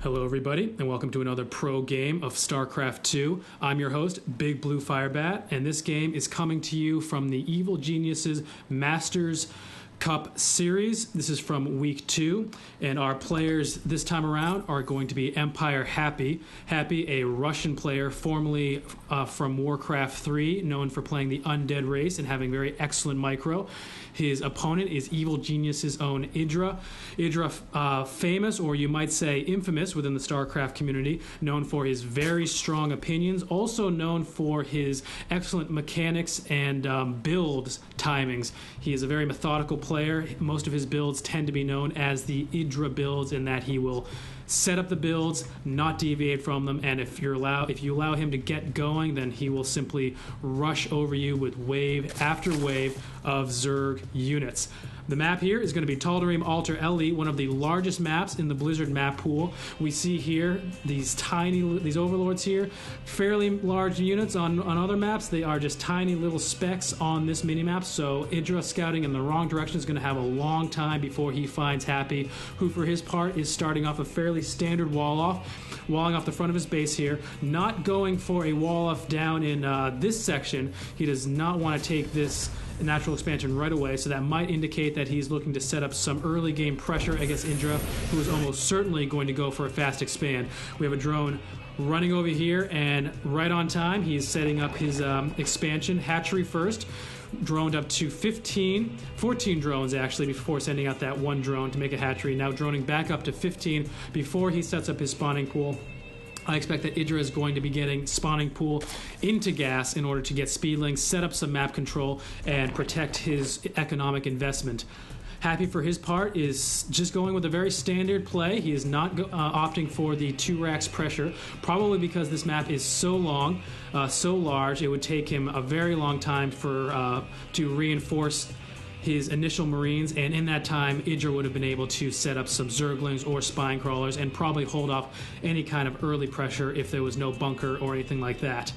Hello everybody, and welcome to another pro game of StarCraft 2. I'm your host, Big Blue Firebat, and this game is coming to you from the Evil Geniuses Masters Cup series. This is from week 2, and our players this time around are going to be EmpireHappy. Happy, a Russian player formerly from Warcraft 3, known for playing the Undead race and having very excellent micro. His opponent is Evil Genius's own EGIdra. EGIdra, famous, or you might say infamous within the StarCraft community, known for his very strong opinions, also known for his excellent mechanics and build timings. He is a very methodical player. Most of his builds tend to be known as the EGIdra builds, in that he will set up the builds, not deviate from them, and if you allow him to get going, then he will simply rush over you with wave after wave of Zerg units. The map here is going to be Tal'Darim Altar LE, one of the largest maps in the Blizzard map pool. We see here these overlords here, fairly large units on other maps. They are just tiny little specks on this mini-map, so EGIdra scouting in the wrong direction is going to have a long time before he finds Happy, who for his part is starting off a fairly standard walling off the front of his base here, not going for a wall off down in this section. He does not want to take this natural expansion right away, so that might indicate that he's looking to set up some early game pressure against EGIdra, who is almost certainly going to go for a fast expand. We have a drone running over here, and right on time, he's setting up his expansion hatchery first. Droned up to 14 drones actually before sending out that one drone to make a hatchery. Now droning back up to 15 before he sets up his spawning pool. I expect that EGIdra is going to be getting spawning pool into gas in order to get speedlings, set up some map control, and protect his economic investment. Happy, for his part, is just going with a very standard play. He is not opting for the 2 racks pressure, probably because this map is so long, so large, it would take him a very long time to reinforce his initial Marines, and in that time, EGIdra would have been able to set up some Zerglings or Spine Crawlers and probably hold off any kind of early pressure if there was no bunker or anything like that.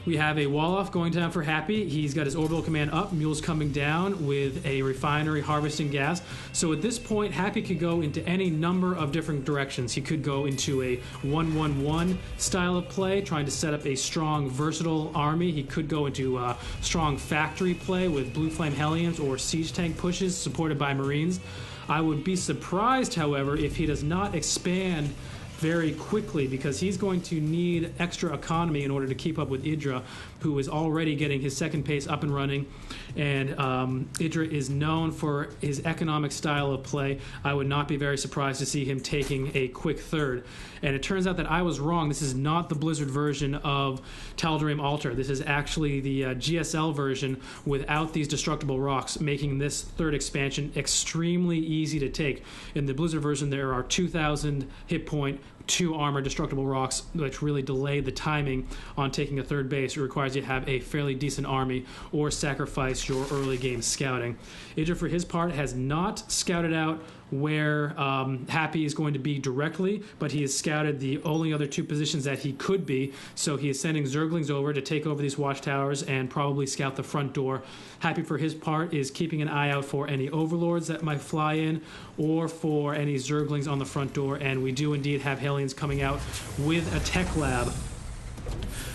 We have a wall-off going down for Happy. He's got his orbital command up, mules coming down with a refinery harvesting gas. So at this point, Happy could go into any number of different directions. He could go into a 1-1-1 style of play, trying to set up a strong, versatile army. He could go into a strong factory play with Blue Flame Hellions or siege tank pushes supported by Marines. I would be surprised, however, if he does not expand very quickly, because he's going to need extra economy in order to keep up with EGIdra, who is already getting his second pace up and running, and EGIdra is known for his economic style of play. I would not be very surprised to see him taking a quick third. And it turns out that I was wrong. This is not the Blizzard version of Tal'Darim Altar. This is actually the GSL version without these destructible rocks, making this third expansion extremely easy to take. In the Blizzard version, there are 2,000 hit point, 2 armor destructible rocks, which really delay the timing on taking a third base. It requires you to have a fairly decent army or sacrifice your early game scouting. EGIdra, for his part, has not scouted out where Happy is going to be directly, but he has scouted the only other 2 positions that he could be, so he is sending Zerglings over to take over these watchtowers and probably scout the front door. Happy, for his part, is keeping an eye out for any overlords that might fly in or for any Zerglings on the front door, and we do indeed have Hellions coming out with a tech lab.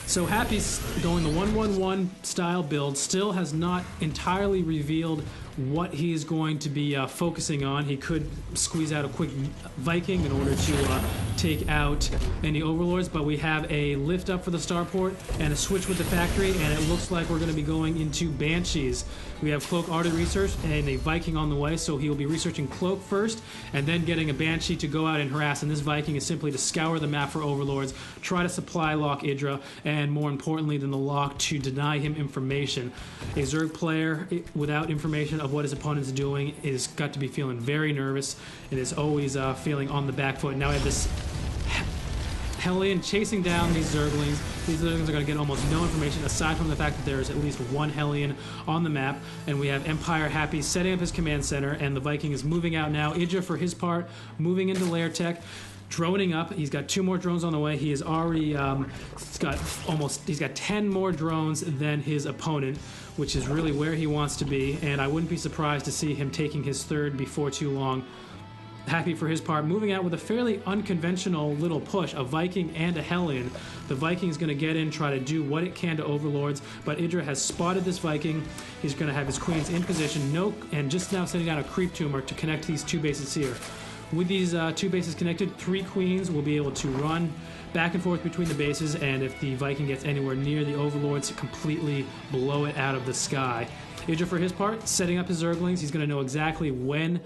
So Happy's going the 1-1-1 style build, still has not entirely revealed what he's going to be focusing on. He could squeeze out a quick Viking in order to take out any overlords, but we have a lift up for the starport and a switch with the factory, and it looks like we're going to be going into Banshees. We have Cloak already researched and a Viking on the way, so he'll be researching Cloak first and then getting a Banshee to go out and harass, and this Viking is simply to scour the map for overlords, try to supply lock EGIdra, and more importantly than the lock, to deny him information. A Zerg player without information of what his opponent is doing is got to be feeling very nervous and is always feeling on the back foot. Now we have this Hellion chasing down these Zerglings. These Zerglings are going to get almost no information aside from the fact that there is at least 1 Hellion on the map, and we have EmpireHappy setting up his command center, and the Viking is moving out now. EGIdra, for his part, moving into lair tech, droning up. He's got 2 more drones on the way. He is already he's got 10 more drones than his opponent, which is really where he wants to be, and I wouldn't be surprised to see him taking his third before too long. Happy for his part, moving out with a fairly unconventional little push, a Viking and a Hellion. The Viking's going to get in, try to do what it can to Overlords, but EGIdra has spotted this Viking. He's going to have his queens in position, and just now sending down a creep tumor to connect these two bases here. With these two bases connected, 3 queens will be able to run back and forth between the bases, and if the Viking gets anywhere near the Overlords, completely blow it out of the sky. EGIdra, for his part, setting up his Zerglings. He's going to know exactly when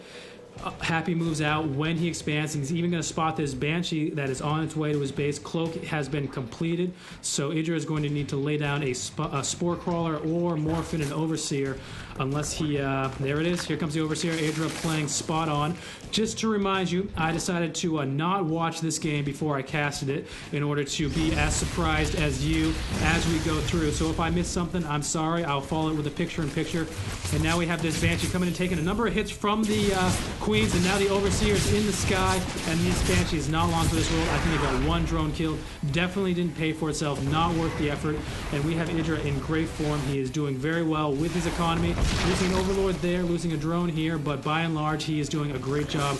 Happy moves out, when he expands. He's even going to spot this Banshee that is on its way to his base. Cloak has been completed, so EGIdra is going to need to lay down a Spore Crawler or morph in an Overseer, unless he... there it is. Here comes the Overseer. EGIdra playing spot on. Just to remind you, I decided to not watch this game before I casted it in order to be as surprised as you as we go through. So if I miss something, I'm sorry. I'll follow it with a picture-in-picture. And now we have this Banshee coming and taking a number of hits from the Queens, and now the Overseer's in the sky, and this Banshee is not long for this world. I think they got 1 drone killed. Definitely didn't pay for itself. Not worth the effort. And we have EGIdra in great form. He is doing very well with his economy. Losing an Overlord there, losing a drone here, but by and large, he is doing a great job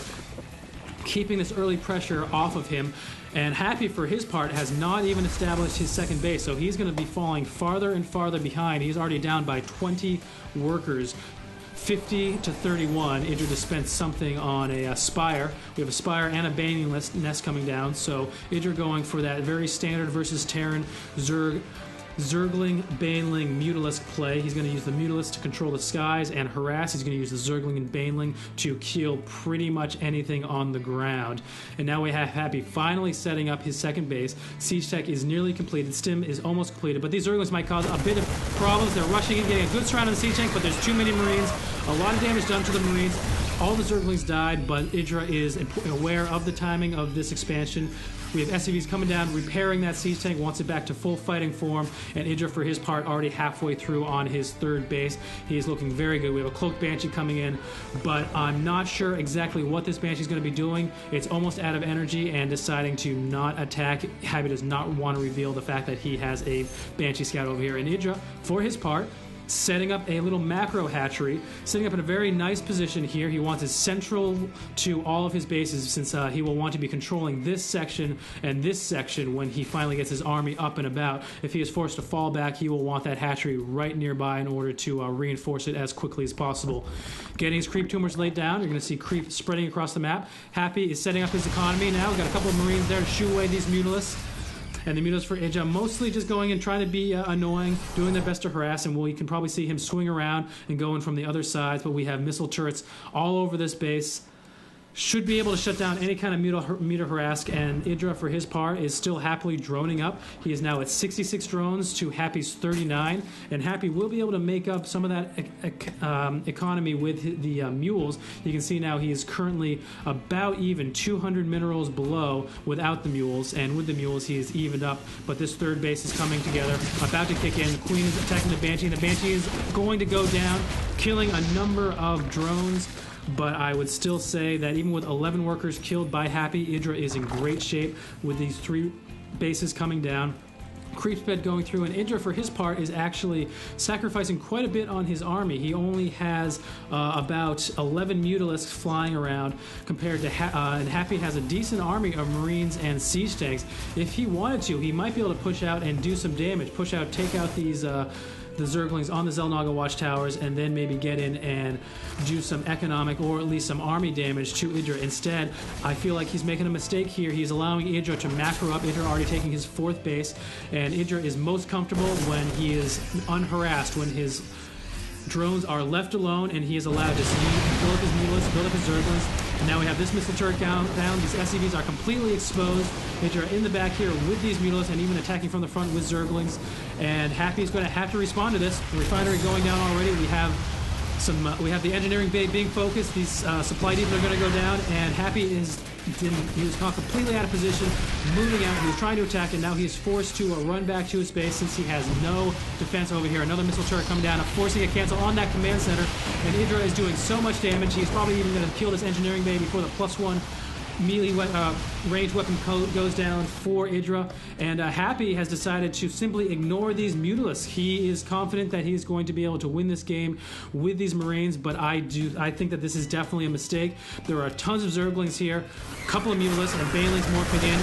keeping this early pressure off of him. And Happy, for his part, has not even established his second base, so he's going to be falling farther and farther behind. He's already down by 20 workers. 50 to 31. EGIdra spent something on a Spire. We have a Spire and a Baning Nest coming down, so EGIdra going for that very standard versus Terran Zergling, Baneling, Mutalisk play. He's going to use the Mutalisk to control the skies and harass. He's going to use the Zergling and Baneling to kill pretty much anything on the ground. And now we have Happy finally setting up his second base. Siege Tech is nearly completed. Stim is almost completed, but these Zerglings might cause a bit of problems. They're rushing in, getting a good surround on the Siege Tank, but there's too many Marines. A lot of damage done to the Marines. All the Zerglings died, but EGIdra is aware of the timing of this expansion. We have SCVs coming down, repairing that Siege Tank, wants it back to full fighting form, and EGIdra, for his part, already halfway through on his third base. He is looking very good. We have a Cloaked Banshee coming in, but I'm not sure exactly what this Banshee is going to be doing. It's almost out of energy and deciding to not attack. Happy does not want to reveal the fact that he has a Banshee Scout over here. And EGIdra, for his part, setting up a little macro hatchery, sitting up in a very nice position here. He wants it central to all of his bases, since he will want to be controlling this section and this section when he finally gets his army up and about. If he is forced to fall back, he will want that hatchery right nearby in order to reinforce it as quickly as possible. Getting his creep tumors laid down, you're going to see creep spreading across the map. Happy is setting up his economy now. We've got a couple of Marines there to shoo away these Mutalisks. And the Mutalisks for EGIdra mostly just going and trying to be annoying, doing their best to harass, and you can probably see him swing around and going from the other sides, but we have missile turrets all over this base. Should be able to shut down any kind of meter harass, and EGIdra, for his part, is still happily droning up. He is now at 66 drones to Happy's 39, and Happy will be able to make up some of that economy with the mules. You can see now he is currently about even 200 minerals below without the mules, and with the mules he is evened up, but this third base is coming together, about to kick in. The Queen is attacking the Banshee, and the Banshee is going to go down, killing a number of drones. But I would still say that even with 11 workers killed by Happy, EGIdra is in great shape with these 3 bases coming down. Creep bed going through, and EGIdra, for his part, is actually sacrificing quite a bit on his army. He only has about 11 Mutalisks flying around compared to and Happy has a decent army of Marines and Siege Tanks. If he wanted to, he might be able to push out and do some damage, take out these the Zerglings on the Xel'Naga watchtowers, and then maybe get in and do some economic or at least some army damage to EGIdra. Instead, I feel like he's making a mistake here. He's allowing EGIdra to macro up. EGIdra already taking his 4th base, and EGIdra is most comfortable when he is unharassed, when his drones are left alone and he is allowed to build up his Mutalisks, build up his Zerglings. And now we have this missile turret down. These SCVs are completely exposed. EGIdra in the back here with these Mutalisks and even attacking from the front with Zerglings. And Happy is going to have to respond to this. Refinery going down already. We have the engineering bay being focused. These supply depots are going to go down, and Happy he was caught completely out of position, moving out. He was trying to attack, and now he is forced to run back to his base since he has no defense over here. Another missile turret coming down, forcing a cancel on that command center, and EGIdra is doing so much damage. He's probably even going to kill this engineering bay before the +1 melee ranged weapon goes down for EGIdra, and Happy has decided to simply ignore these Mutalisks. He is confident that he's going to be able to win this game with these Marines, but I think that this is definitely a mistake. There are tons of Zerglings here, a couple of Mutalisks, and Banelings morphing in.